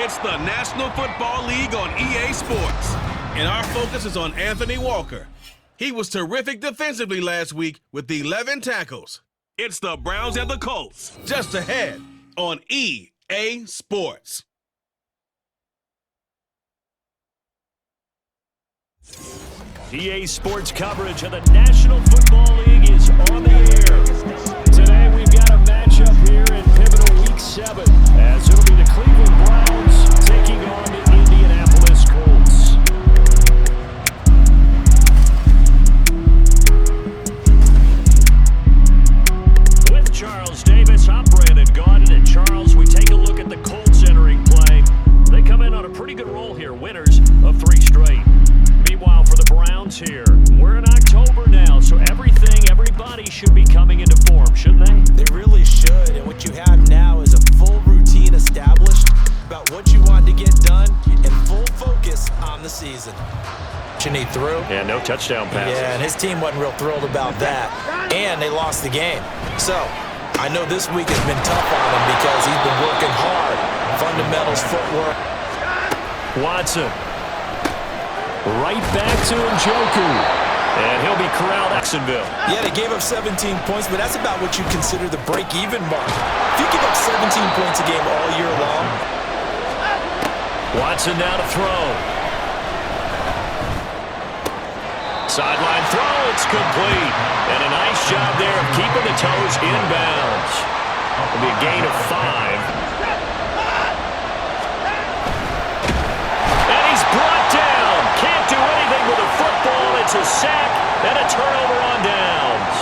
It's the National Football League on EA Sports, and our focus is on Anthony Walker. He was terrific defensively last week with 11 tackles. It's the Browns and the Colts, just ahead on EA Sports. EA Sports coverage of the National Football League is on the air. Today we've got a matchup here in pivotal Week 7, as it'll be the Cleveland Browns taking on the Indianapolis Colts. With Charles Davis, I'm Brandon Gaudin, and Charles, we take a look at the Colts entering play. They come in on a pretty good roll here, winners of 3 straight. Meanwhile, for the Browns here, we're in October now, so everybody should be coming into form, shouldn't they? They really should, and what you have now is a full routine established about what you want to get done and full focus on the season. He threw. Yeah, no touchdown pass. Yeah, and his team wasn't real thrilled about that, and they lost the game. So, I know this week has been tough on him because he's been working hard. Fundamentals, footwork. Watson. Right back to Njoku. And he'll be corralled at Jacksonville. Yeah, they gave up 17 points, but that's about what you consider the break-even mark. If you give up 17 points a game all year long. Watson now to throw. Sideline throw, it's complete. And a nice job there of keeping the toes inbounds. It'll be a gain of 5. Can't do anything with a football. It's a sack and a turnover on downs.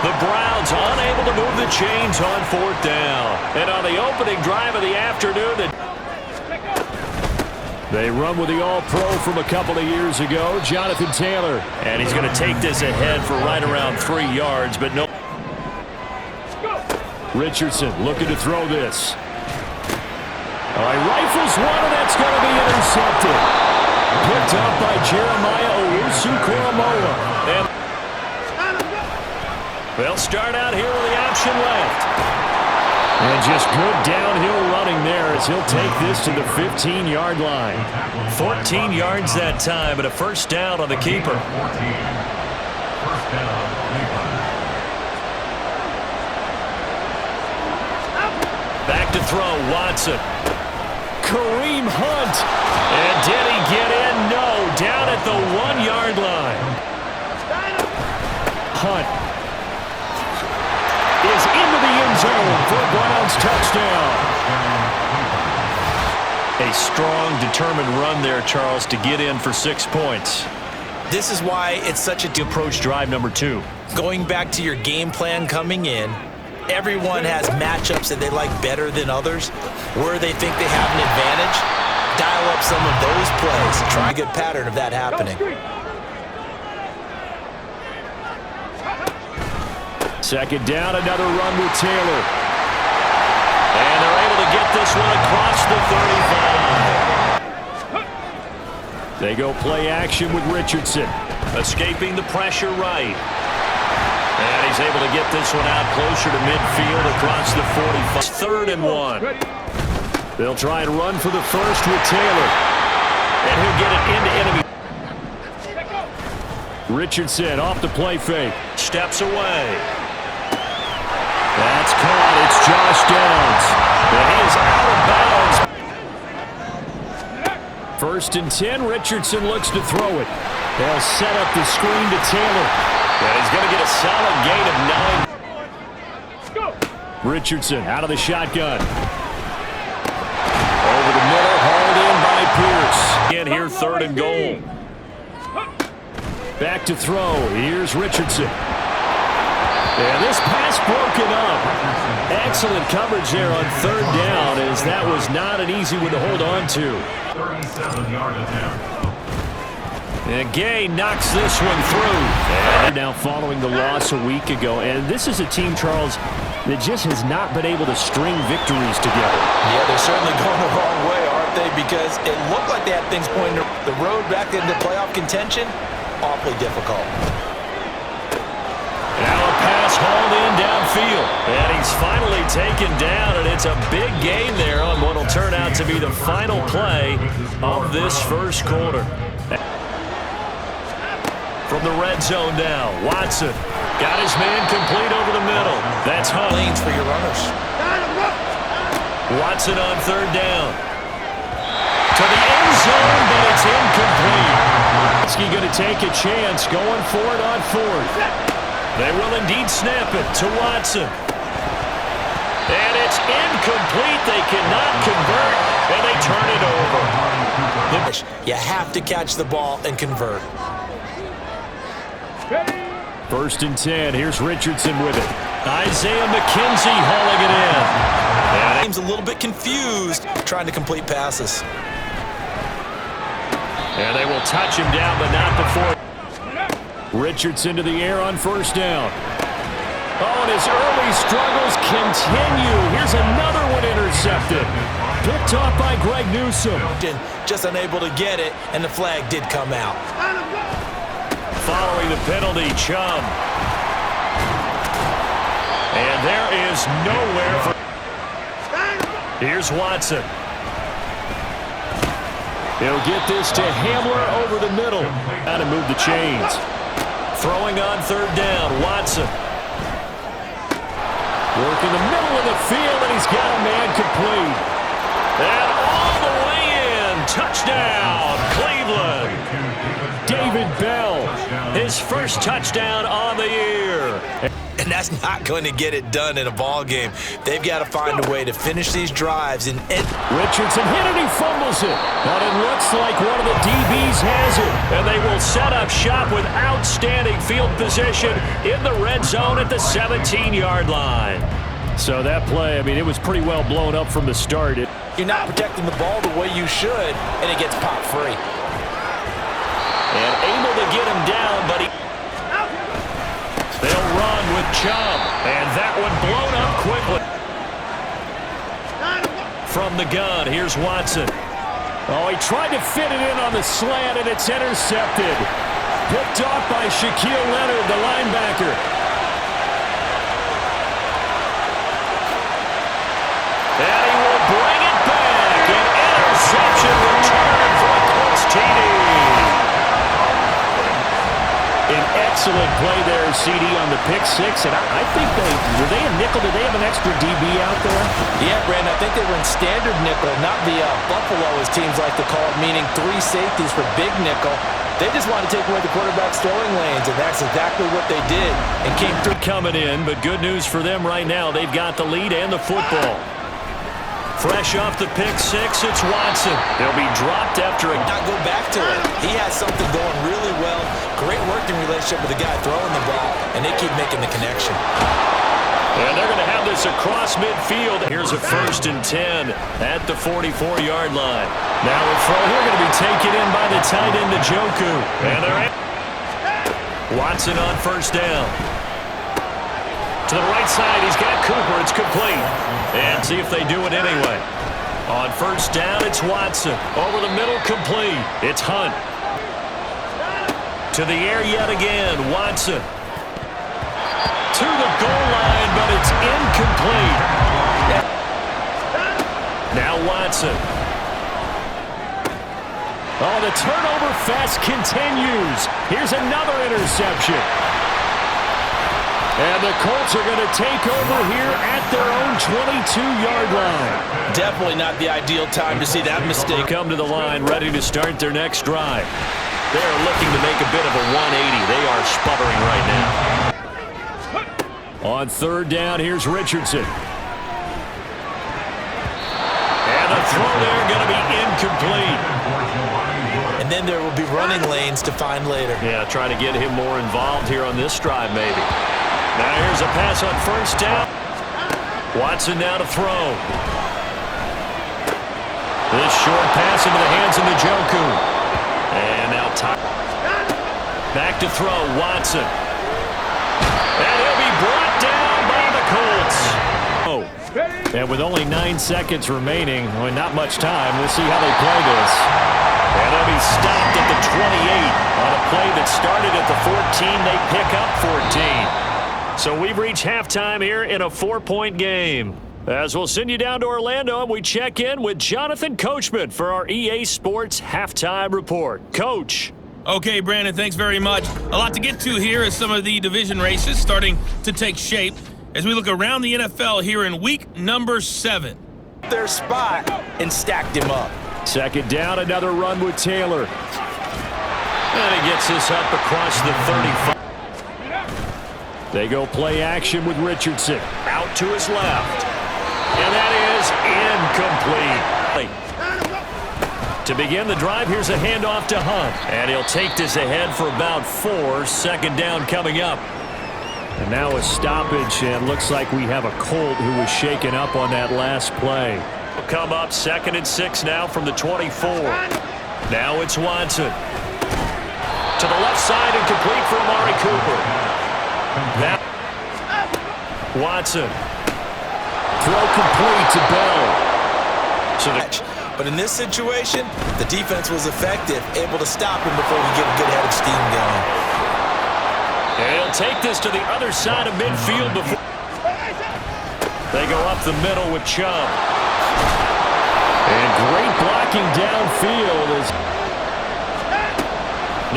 The Browns unable to move the chains on 4th down. And on the opening drive of the afternoon, they run with the All-Pro from a couple of years ago, Jonathan Taylor. And he's going to take this ahead for right around 3 yards, but no. Richardson looking to throw this. All right, rifles one, and that's going to be intercepted. Picked up by Jeremiah Owusu-Koramoah. And they'll start out here with the option left. And just good downhill running there as he'll take this to the 15-yard line. 14 yards that time, but a first down on the keeper. Back to throw, Watson. Kareem Hunt. And did he get in? No. Down at the 1-yard line. Hunt is into the end zone for a Browns touchdown. A strong, determined run there, Charles, to get in for 6 points. This is why it's such a approach drive number 2. Going back to your game plan coming in, everyone has matchups that they like better than others, where they think they have an advantage. Dial up some of those plays. Try a good pattern of that happening. Second down, another run with Taylor. And they're able to get this one across the 35. They go play action with Richardson. Escaping the pressure right. And he's able to get this one out closer to midfield across the 45. 3rd and 1. They'll try and run for the first with Taylor. And he'll get it into enemy. Richardson off the play fake. Steps away. That's caught. It's Josh Downs. And he is out of bounds. 1st and 10. Richardson looks to throw it. They'll set up the screen to Taylor. And he's going to get a solid gain of 9. Richardson out of the shotgun. Over the middle, hauled in by Pierce. Again here, 3rd and goal. Back to throw. Here's Richardson. And this pass broken up. Excellent coverage there on 3rd down, as that was not an easy one to hold on to. 37-yard attempt. And Gay knocks this one through. And now following the loss a week ago. And this is a team, Charles, that just has not been able to string victories together. Yeah, they're certainly going the wrong way, aren't they? Because it looked like they had things pointing the road back into playoff contention. Awfully difficult. Now a pass hauled in downfield. And he's finally taken down, and it's a big gain there on what will turn out to be the final play of this first quarter. From the red zone now, Watson got his man complete over the middle. That's Hunt. Lanes for your runners. Watson on third down. To the end zone, but it's incomplete. He's going to take a chance going for it on fourth. They will indeed snap it to Watson. And it's incomplete. They cannot convert, and they turn it over. You have to catch the ball and convert. First and 10. Here's Richardson with it. Isaiah McKenzie hauling it in. Team's a little bit confused trying to complete passes. And they will touch him down, but not before. Richardson to the air on first down. Oh, and his early struggles continue. Here's another one intercepted. Picked off by Greg Newsome. Just unable to get it, and the flag did come out. Following the penalty, Chubb. And there is nowhere for... Here's Watson. He'll get this to Hamler over the middle. How to move the chains. Throwing on third down, Watson. Work in the middle of the field, and he's got a man complete. And all the way in. Touchdown, Cleveland. David Bell, his first touchdown on the year. And that's not going to get it done in a ball game. They've got to find a way to finish these drives. And Richardson hit it, he fumbles it. But it looks like one of the DBs has it. And they will set up shop with outstanding field position in the red zone at the 17-yard line. So that play, I mean, it was pretty well blown up from the start. you're not protecting the ball the way you should, and it gets popped free. And able to get him down, but they'll run with Chubb. And that one blown up quickly. From the gun, here's Watson. Oh, he tried to fit it in on the slant, and it's intercepted. Picked off by Shaquille Leonard, the linebacker. And he will bring it back. An interception return for a Colts TD. An excellent play there, CD, on the pick six. And I think were they a nickel? Did they have an extra DB out there? Yeah, Brandon, I think they were in standard nickel, not the Buffalo, as teams like to call it, meaning three safeties for big nickel. They just wanted to take away the quarterback's throwing lanes, and that's exactly what they did. And came through. Coming in, but good news for them right now. They've got the lead and the football. Fresh off the pick six, it's Watson. They'll be dropped after a... Not go back to it. He has something going really well. Great working relationship with the guy throwing the ball, and they keep making the connection. And they're going to have this across midfield. Here's a 1st and 10 at the 44-yard line. Now a throw here going to be taken in by the tight end, Njoku. And they're in. Watson on 1st down. To the right side, he's got Cooper. It's complete. And see if they do it anyway. On 1st down, it's Watson. Over the middle, complete. It's Hunt. To the air yet again, Watson. To the goal line, but it's incomplete. Now Watson. Oh, the turnover fest continues. Here's another interception. And the Colts are going to take over here at their own 22-yard line. Definitely not the ideal time to see that mistake. Come to the line, ready to start their next drive. They're looking to make a bit of a 180. They are sputtering right now. On 3rd down, here's Richardson. And the throw there going to be incomplete. And then there will be running lanes to find later. Yeah, trying to get him more involved here on this drive, maybe. Now here's a pass on 1st down. Watson now to throw. This short pass into the hands of Njoku. And now back to throw, Watson. And he'll be brought down by the Colts. Oh, and with only 9 seconds remaining, well, not much time, we'll see how they play this. And they'll be stopped at the 28 on a play that started at the 14. They pick up 14. So we've reached halftime here in a 4-point game. As we'll send you down to Orlando, and we check in with Jonathan Coachman for our EA Sports Halftime Report. Coach. Okay, Brandon, thanks very much. A lot to get to here as some of the division races starting to take shape as we look around the NFL here in week number 7. Their spot and stacked him up. Second down, another run with Taylor. And he gets this up across the 35. They go play action with Richardson. Out to his left. And that is incomplete. To begin the drive, here's a handoff to Hunt. And he'll take this ahead for about 4. Second down coming up. And now a stoppage, and looks like we have a Colt who was shaken up on that last play. Will come up 2nd and 6 now from the 24. Now it's Watson. To the left side and complete for Amari Cooper. Now Watson. Throw complete to Bell. But in this situation, the defense was effective, able to stop him before we get a good head of steam going. And he'll take this to the other side of midfield before they go up the middle with Chubb. And great blocking downfield as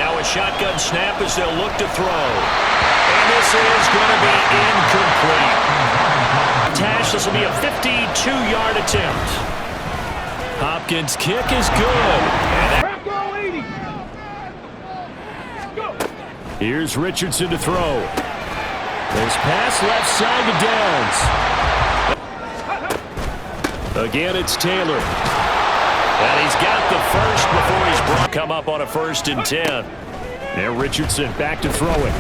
now a shotgun snap as they'll look to throw. And this is going to be incomplete. Tash, this will be a 52-yard attempt. Hopkins' kick is good. Here's Richardson to throw. There's pass left side to Downs. Again, it's Taylor. And he's got the first before he's brought. Come up on a 1st and 10. Now Richardson back to throw it.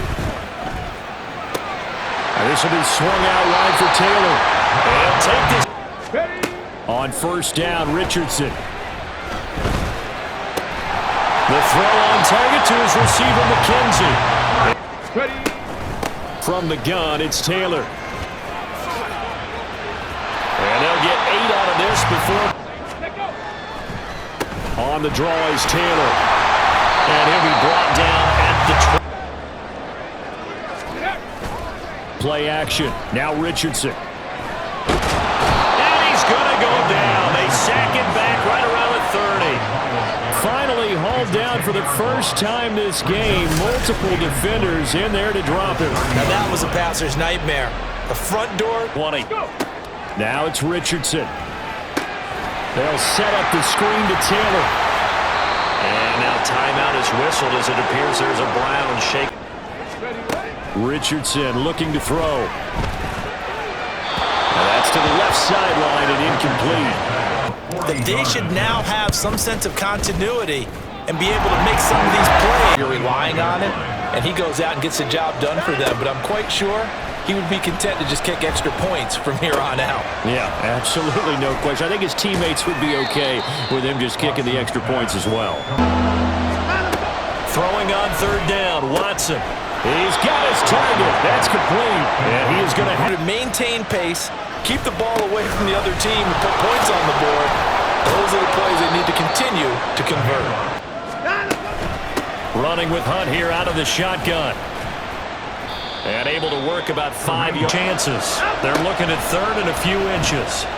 And this will be swung out wide for Taylor. And he'll take this. On 1st down, Richardson. The throw on target to his receiver, McKenzie. From the gun, it's Taylor. And they'll get 8 out of this before. On the draw is Taylor. And he'll be brought down at the play action. Now Richardson. And he's going to go down. They sack it back right around the 30. Finally hauled down for the first time this game. Multiple defenders in there to drop him. Now that was a passer's nightmare. The front door. 20. Now it's Richardson. They'll set up the screen to Taylor. And now timeout is whistled as it appears there's a Brown shake. Richardson looking to throw. And that's to the left sideline and incomplete. They should now have some sense of continuity and be able to make some of these plays. You're relying on it, and he goes out and gets the job done for them. But I'm quite sure he would be content to just kick extra points from here on out. Yeah, absolutely no question. I think his teammates would be okay with him just kicking the extra points as well. Throwing on 3rd down, Watson. He's got his target. That's complete. And he is going to have to maintain pace, keep the ball away from the other team, and put points on the board. Those are the plays they need to continue to convert. Running with Hunt here out of the shotgun. And able to work about 5 chances. They're looking at 3rd and a few inches.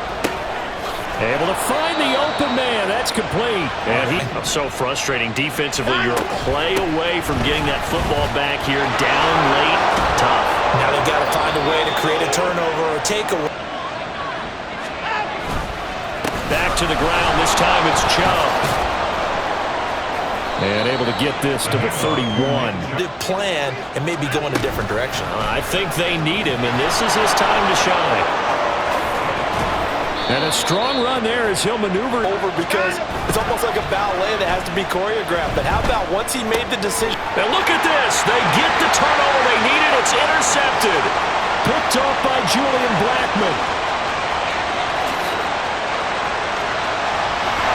Able to find the open man. That's complete. And so frustrating defensively. You're a play away from getting that football back here. Down late. Tough. Now they've got to find a way to create a turnover or takeaway. Back to the ground. This time it's Chubb. And able to get this to the 31. Plan and maybe go in a different direction. I think they need him, and this is his time to shine. And a strong run there as he'll maneuver over because it's almost like a ballet that has to be choreographed. But how about once he made the decision? And look at this. They get the turnover they needed. It's intercepted. Picked off by Julian Blackman.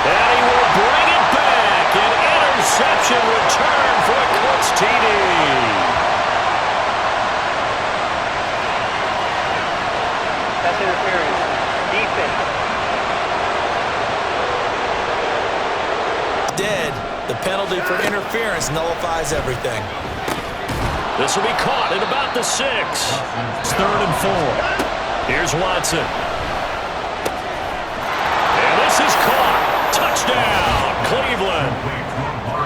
And he will bring it back. An interception return for a Colts TD. That's interference. Defense. Dead. The penalty for interference nullifies everything. This will be caught at about the 6. It's 3rd and 4. Here's Watson. And this is caught. Touchdown, Cleveland.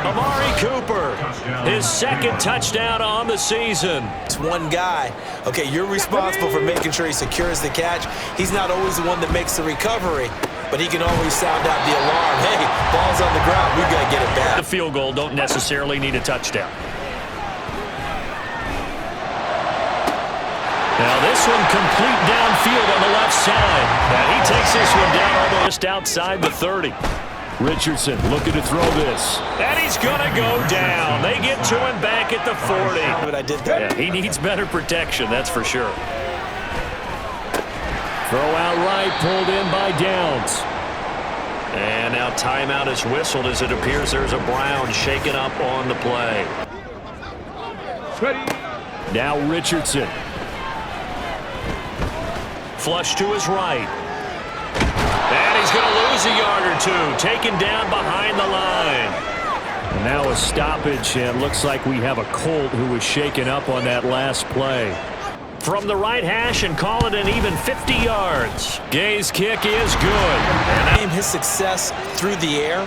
Amari Cooper, his 2nd touchdown on the season. It's one guy. Okay, you're responsible for making sure he secures the catch. He's not always the one that makes the recovery, but he can always sound out the alarm. Hey, ball's on the ground. We've got to get it back. The field goal don't necessarily need a touchdown. Now this one complete downfield on the left side. And he takes this one down almost outside the 30. Richardson looking to throw this. And he's going to go down. They get to him back at the 40. But I did that. Yeah, he needs better protection, that's for sure. Throw out right, pulled in by Downs. And now timeout is whistled as it appears there's a Brown shaken up on the play. Now Richardson. Flush to his right. And he's going to lose a yard or two. Taken down behind the line. Now a stoppage, and looks like we have a Colt who was shaken up on that last play. From the right hash and call it an even 50 yards. Gay's kick is good. And his success through the air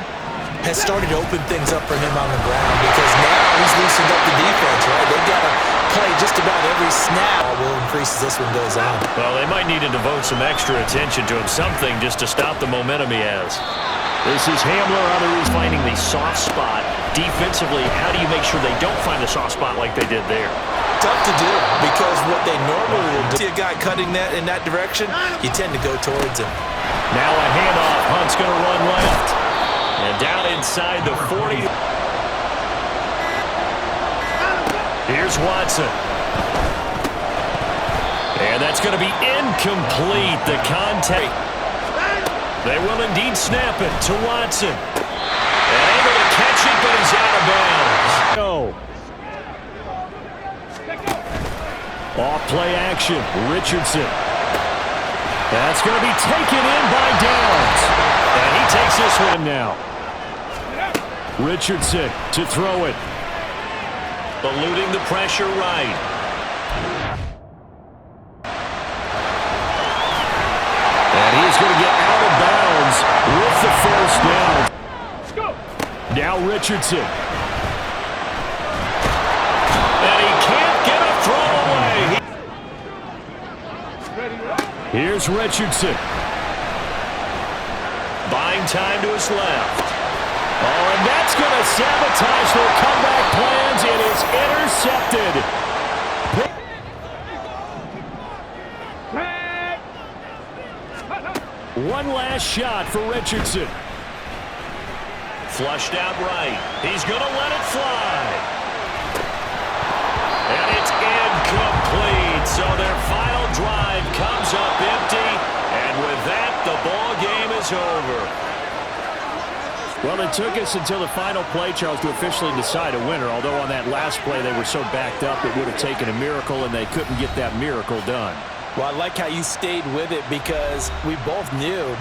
has started to open things up for him on the ground because now he's loosened up the defense, right? They've got to play just about every snap. Will increase as this one goes on. Well, they might need to devote some extra attention to him, something just to stop the momentum he has. This is Hamler on the roof finding the soft spot. Defensively, how do you make sure they don't find the soft spot like they did there? Tough to do because what they normally will do, see a guy cutting that in that direction, you tend to go towards him. Now a handoff. Hunt's going to run left. And down inside the 40. Here's Watson. And that's going to be incomplete. The contact. They will indeed snap it to Watson. And able to catch it, but he's out of bounds. No. Off play action. Richardson. That's going to be taken in by Downs. And he takes this one now. Richardson to throw it. Eluding the pressure right. And he's going to get out of bounds with the first down. Now Richardson. And he can't get a throw away. Here's Richardson. Buying time to his left. Oh, and that's going to sabotage their comeback plans. It is intercepted. One last shot for Richardson. Flushed out right. He's going to let it fly. And it's incomplete. So their final drive comes up empty. And with that, the ball game is over. Well, it took us until the final play, Charles, to officially decide a winner. Although on that last play they were so backed up it would have taken a miracle, and they couldn't get that miracle done. Well, I like how you stayed with it because we both knew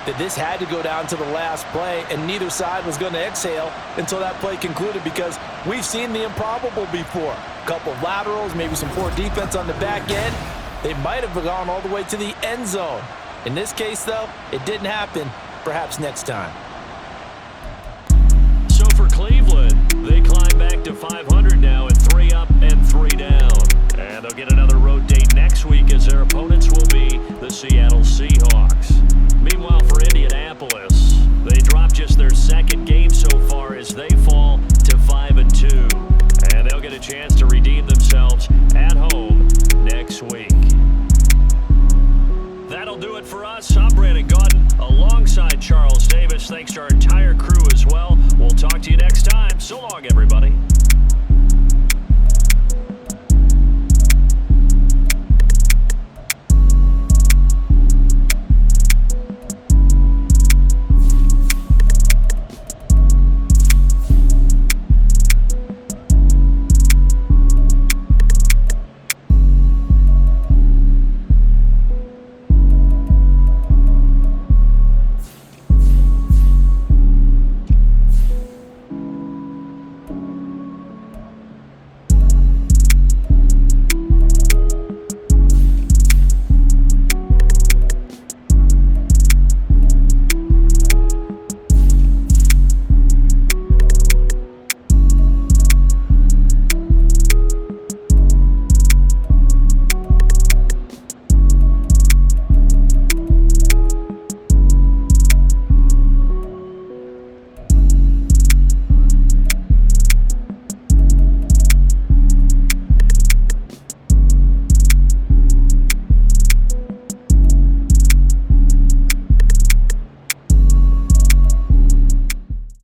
that this had to go down to the last play, and neither side was going to exhale until that play concluded because we've seen the improbable before. A couple of laterals, maybe some poor defense on the back end. They might have gone all the way to the end zone. In this case, though, it didn't happen. Perhaps next time. So for Cleveland, they climb back to 500 now at 3 up and 3 down. And they'll get another road date next week as their opponents will be the Seattle Seahawks. Meanwhile, for Indianapolis, they dropped just their second game so far as they fall to 5-2.